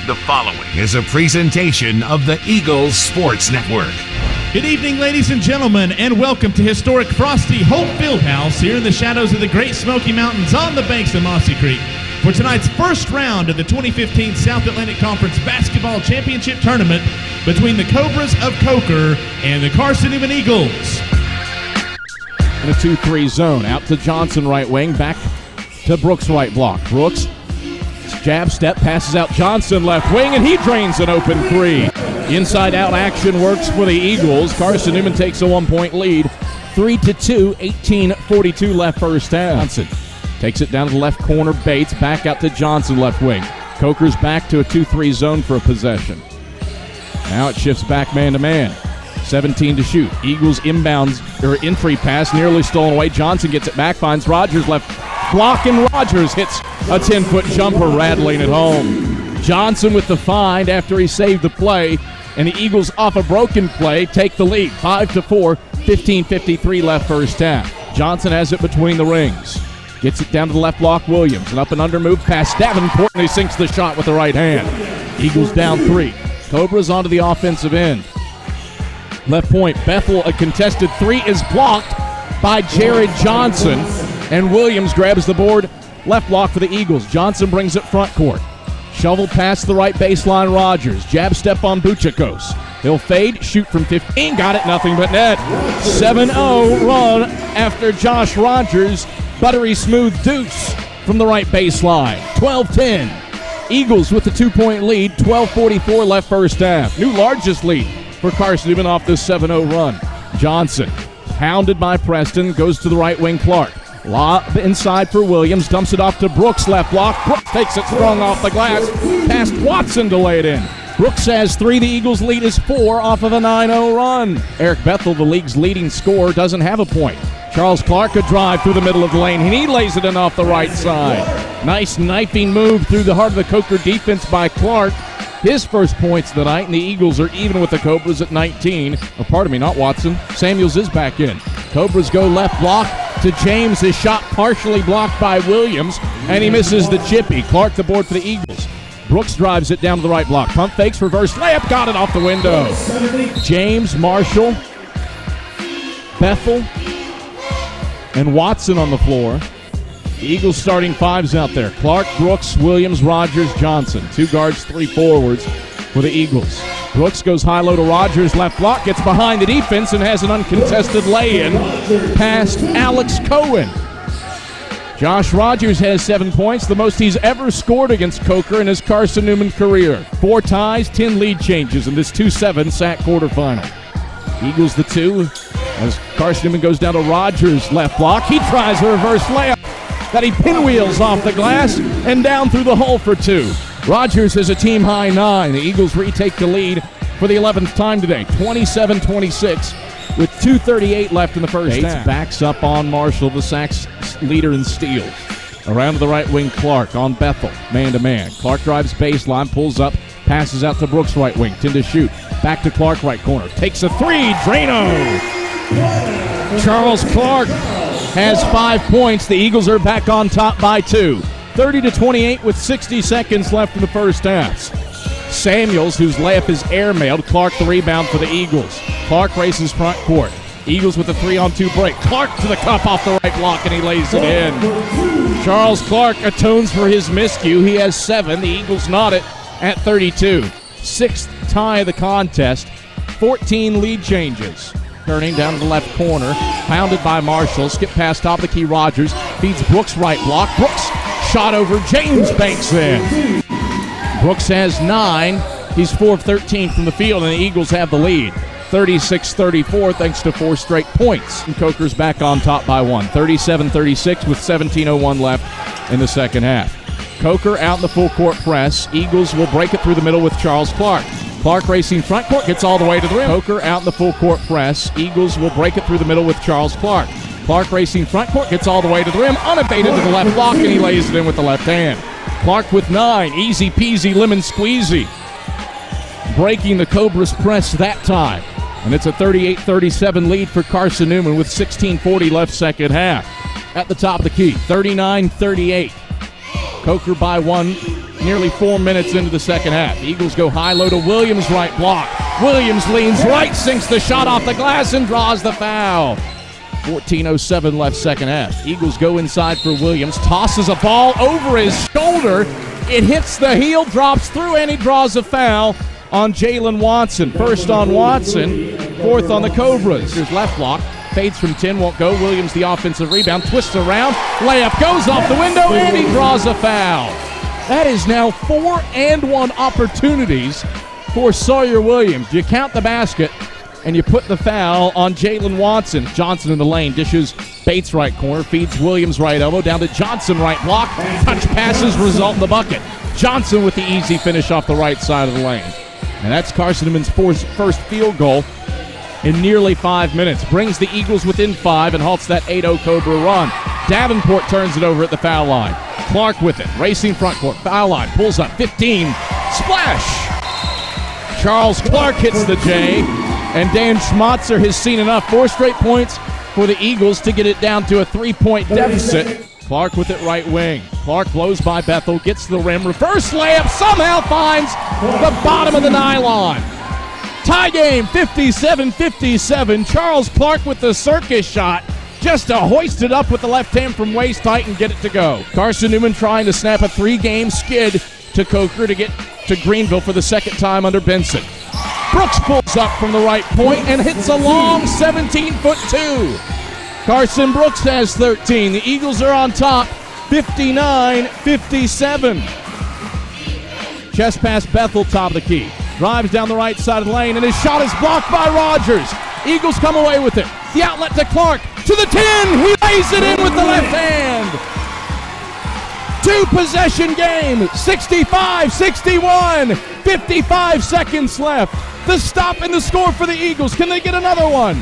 The following is a presentation of the Eagles Sports Network. Good evening, ladies and gentlemen, and welcome to historic Frosty Holt Fieldhouse here in the shadows of the Great Smoky Mountains on the banks of Mossy Creek for tonight's first round of the 2015 South Atlantic Conference Basketball Championship Tournament between the Cobras of Coker and the Carson-Newman Eagles. In a 2-3 zone, out to Johnson right wing, back to Brooks right block. Brooks, jab step, passes out Johnson left wing, and he drains an open three. Inside-out action works for the Eagles. Carson-Newman takes a 1-point lead. 3-2, 18:42 left first half. Johnson takes it down to the left corner. Bates back out to Johnson left wing. Coker's back to a 2-3 zone for a possession. Now it shifts back man-to-man. 17 to shoot. Eagles inbounds, or entry pass nearly stolen away. Johnson gets it back, finds Rogers left block, and Rogers hits a 10-foot jumper, rattling it home. Johnson with the find after he saved the play, and the Eagles off a broken play take the lead. 5-4, 15:53 left first half. Johnson has it between the rings. Gets it down to the left block, Williams. An up and under move past Davenport, and he sinks the shot with the right hand. Eagles down 3. Cobras onto the offensive end. Left point, Bethel, a contested 3 is blocked by Jared Johnson, and Williams grabs the board. Left block for the Eagles. Johnson brings it front court. Shovel past the right baseline, Rogers. Jab step on Buchakos. He'll fade, shoot from 15, got it, nothing but net. 7-0 run after Josh Rogers. Buttery smooth deuce from the right baseline. 12-10. Eagles with the 2-point lead, 12:44 left first half. New largest lead for Carson-Newman off this 7-0 run. Johnson, pounded by Preston, goes to the right wing, Clark. Lob inside for Williams, dumps it off to Brooks, left block. Brooks takes it strong off the glass, past Watson to lay it in. Brooks has 3, the Eagles' lead is 4 off of a 9-0 run. Eric Bethel, the league's leading scorer, doesn't have a point. Charles Clark, a drive through the middle of the lane, and he lays it in off the right side. Nice knifing move through the heart of the Coker defense by Clark. His first points tonight, and the Eagles are even with the Cobras at 19. Oh, pardon me, not Watson. Samuels is back in. Cobras go left block to James. His shot partially blocked by Williams, and he misses the chippy. Clark the board for the Eagles. Brooks drives it down to the right block. Pump fakes, reverse layup, got it off the window. James, Marshall, Bethel, and Watson on the floor. The Eagles starting 5s out there. Clark, Brooks, Williams, Rogers, Johnson. 2 guards, 3 forwards for the Eagles. Brooks goes high-low to Rogers, left block, gets behind the defense and has an uncontested lay-in past Alex Cohen. Josh Rogers has 7 points, the most he's ever scored against Coker in his Carson-Newman career. 4 ties, 10 lead changes in this 2-7 SAC quarterfinal. Eagles the 2 as Carson-Newman goes down to Rogers, left block. He tries a reverse layup that he pinwheels off the glass and down through the hole for 2. Rogers has a team-high 9. The Eagles retake the lead for the 11th time today, 27-26, with 2:38 left in the first half. Backs up on Marshall, the SAC's leader in steals. Around to the right wing, Clark on Bethel, man-to-man. Clark drives baseline, pulls up, passes out to Brooks right wing, 10 to shoot. Back to Clark right corner, takes a 3, Drano! Charles Clark has 5 points. The Eagles are back on top by 2. 30-28 with 60 seconds left in the first half. Samuels, whose layup is airmailed. Clark the rebound for the Eagles. Clark races front court. Eagles with a 3-on-2 break. Clark to the cup off the right block, and he lays it in. Charles Clark atones for his miscue. He has 7. The Eagles knot it at 32. 6th tie of the contest. 14 lead changes. Turning down to the left corner, pounded by Marshall. Skip past top of the key, Rogers. Feeds Brooks right block. Brooks shot over, James banks in. Brooks has 9. He's 4 of 13 from the field, and the Eagles have the lead. 36-34 thanks to 4 straight points. And Coker's back on top by 1. 37-36 with 17:01 left in the second half. Coker out in the full court press. Eagles will break it through the middle with Charles Clark. Clark racing front court, gets all the way to the rim. Coker out in the full court press. Eagles will break it through the middle with Charles Clark. Clark racing front court, gets all the way to the rim, unabated to the left block, and he lays it in with the left hand. Clark with 9, easy peasy lemon squeezy. Breaking the Cobras press that time. And it's a 38-37 lead for Carson-Newman with 16:40 left second half. At the top of the key, 39-38. Coker by 1 nearly 4 minutes into the second half. The Eagles go high-low to Williams, right block. Williams leans right, sinks the shot off the glass, and draws the foul. 14:07 left second half. Eagles go inside for Williams, tosses a ball over his shoulder. It hits the heel, drops through, and he draws a foul on Jalen Watson. First on Watson, fourth on the Cobras. Here's left block, fades from 10, won't go. Williams the offensive rebound, twists around, layup goes off the window, and he draws a foul. That is now 4-and-1 opportunities for Sawyer Williams. You count the basket, and you put the foul on Jalen Watson. Johnson in the lane, dishes Bates right corner, feeds Williams right elbow, down to Johnson right block. Touch passes result in the bucket. Johnson with the easy finish off the right side of the lane. And that's Carson-Newman's first field goal in nearly 5 minutes. Brings the Eagles within 5 and halts that 8-0 Cobra run. Davenport turns it over at the foul line. Clark with it, racing front court, foul line, pulls up, 15, splash! Charles Clark hits the J, and Dan Schmatzer has seen enough. 4 straight points for the Eagles to get it down to a 3-point deficit. Clark with it right wing. Clark blows by Bethel, gets to the rim, reverse layup, somehow finds the bottom of the nylon. Tie game, 57-57. Charles Clark with the circus shot, just to hoist it up with the left hand from waist height and get it to go. Carson-Newman trying to snap a 3-game skid to Coker to get to Greenville for the second time under Benson. Brooks pulls up from the right point and hits a long 17-foot 2. Carson Brooks has 13. The Eagles are on top, 59-57. Chest pass Bethel, top of the key. Drives down the right side of the lane, and his shot is blocked by Rogers. Eagles come away with it. The outlet to Clark, to the 10. He lays it in with the left hand. 2-possession game, 65-61. 55 seconds left. The stop and the score for the Eagles. Can they get another one?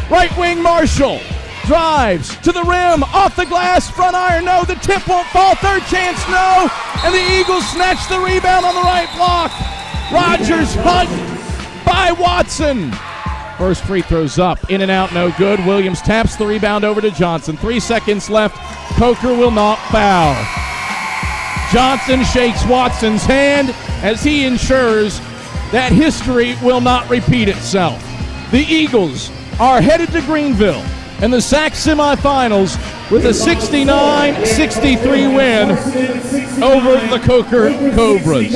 Right wing Marshall drives to the rim, off the glass, front iron, no. The tip won't fall, third chance, no. And the Eagles snatch the rebound on the right block. Rogers hugged by Watson. First free throw's up, in and out, no good. Williams taps the rebound over to Johnson. 3 seconds left. Coker will not foul. Johnson shakes Watson's hand as he ensures that history will not repeat itself. The Eagles are headed to Greenville in the SAC semifinals with a 69-63 win over the Coker Cobras.